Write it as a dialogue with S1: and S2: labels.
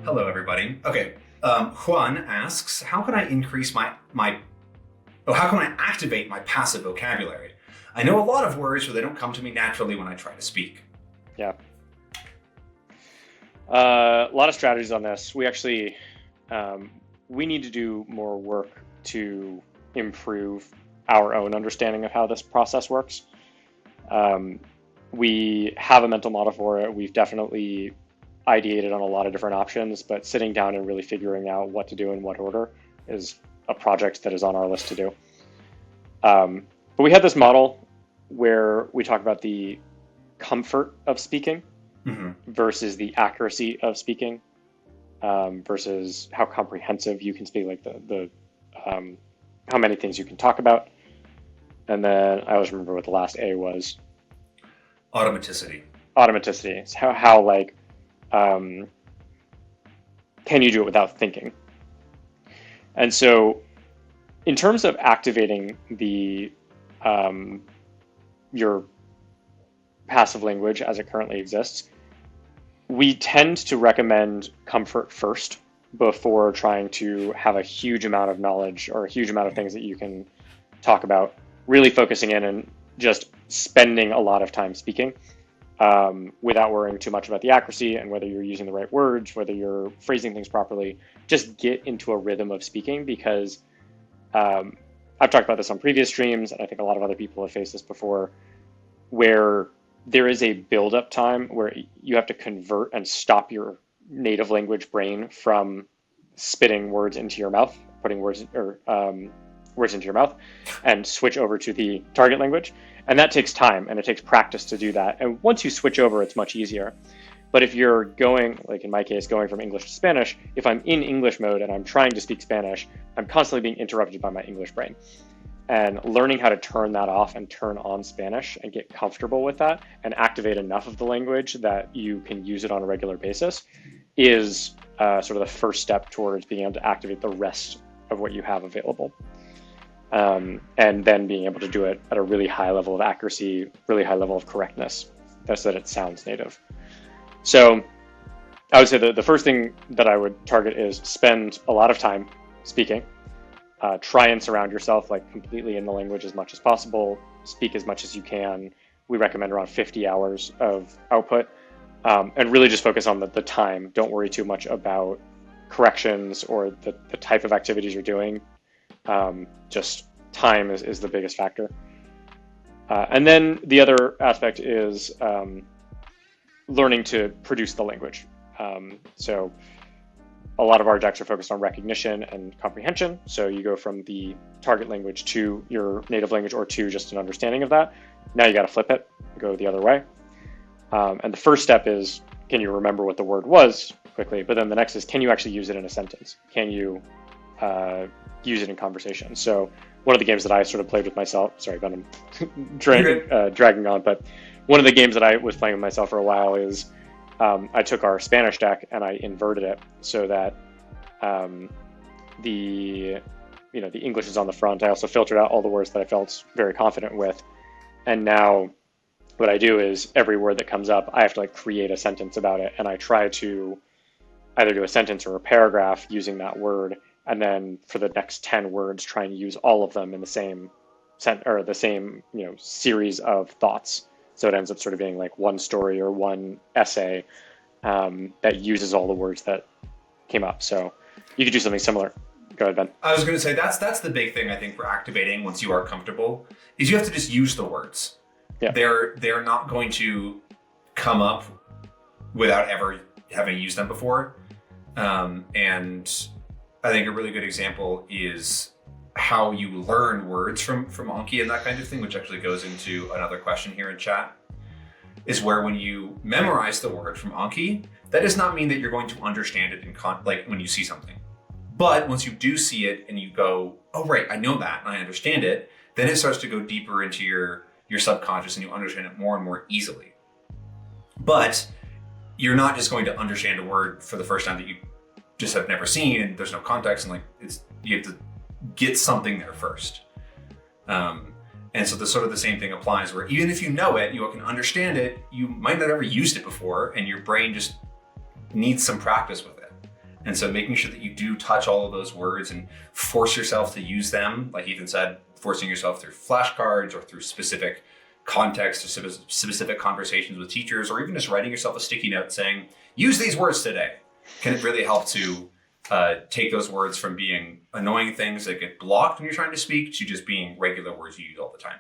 S1: Hello, everybody. Okay, Juan asks, how can I increase how can I activate my passive vocabulary? I know a lot of words, but they don't come to me naturally when I try to speak.
S2: Yeah. A lot of strategies on this. We actually, we need to do more work to improve our own understanding of how this process works. We have a mental model for it. We've definitely ideated on a lot of different options, but sitting down and really figuring out what to do in what order is a project that is on our list to do. But we had this model where we talk about the comfort of speaking versus the accuracy of speaking, versus how comprehensive you can speak, like the how many things you can talk about. And then I always remember what the last A was.
S1: Automaticity.
S2: Automaticity. It's how like, can you do it without thinking? And so in terms of activating the your passive language as it currently exists, we tend to recommend comfort first before trying to have a huge amount of knowledge or a huge amount of things that you can talk about, really focusing in and just spending a lot of time speaking without worrying too much about the accuracy and whether you're using the right words, whether you're phrasing things properly. Just get into a rhythm of speaking, because I've talked about this on previous streams, and I think a lot of other people have faced this before, where there is a build-up time where you have to convert and stop your native language brain from spitting words into your mouth, putting words into your mouth, and switch over to the target language. And that takes time, and it takes practice to do that. And once you switch over, it's much easier. But if you're going, like in my case, going from English to Spanish, if I'm in English mode and I'm trying to speak Spanish, I'm constantly being interrupted by my English brain. And learning how to turn that off and turn on Spanish and get comfortable with that and activate enough of the language that you can use it on a regular basis is sort of the first step towards being able to activate the rest of what you have available. And then being able to do it at a really high level of accuracy, really high level of correctness, so that it sounds native. So I would say the first thing that I would target is spend a lot of time speaking. Try and surround yourself like completely in the language as much as possible. Speak as much as you can. We recommend around 50 hours of output, and really just focus on the time. Don't worry too much about corrections or the type of activities you're doing. Just time is the biggest factor. And then the other aspect is learning to produce the language. So a lot of our decks are focused on recognition and comprehension. So you go from the target language to your native language or to just an understanding of that. Now you got to flip it, go the other way. And the first step is, can you remember what the word was quickly? But then the next is, can you actually use it in a sentence? Can you use it in conversation? So one of the games that I sort of played with myself, sorry, but I'm dragging on, but one of the games that I was playing with myself for a while is I took our Spanish deck and I inverted it so that the English is on the front. I also filtered out all the words that I felt very confident with. And now what I do is every word that comes up, I have to like create a sentence about it. And I try to either do a sentence or a paragraph using that word. And then for the next 10 words, try and use all of them in the same series of thoughts. So it ends up sort of being like one story or one essay that uses all the words that came up. So you could do something similar. Go ahead, Ben.
S1: I was going to say that's the big thing I think for activating once you are comfortable is you have to just use the words.
S2: Yeah.
S1: They're not going to come up without ever having used them before. And I think a really good example is how you learn words from Anki and that kind of thing, which actually goes into another question here in chat, is where when you memorize the word from Anki, that does not mean that you're going to understand it like when you see something. But once you do see it and you go, oh, right, I know that and I understand it, then it starts to go deeper into your subconscious and you understand it more and more easily. But you're not just going to understand a word for the first time that you just have never seen and there's no context and you have to get something there first. And so the same thing applies where even if you know it, you can understand it, you might not have ever used it before and your brain just needs some practice with it. And so making sure that you do touch all of those words and force yourself to use them, like Ethan said, forcing yourself through flashcards or through specific context or specific conversations with teachers, or even just writing yourself a sticky note saying, use these words today, can it really help to take those words from being annoying things that get blocked when you're trying to speak to just being regular words you use all the time.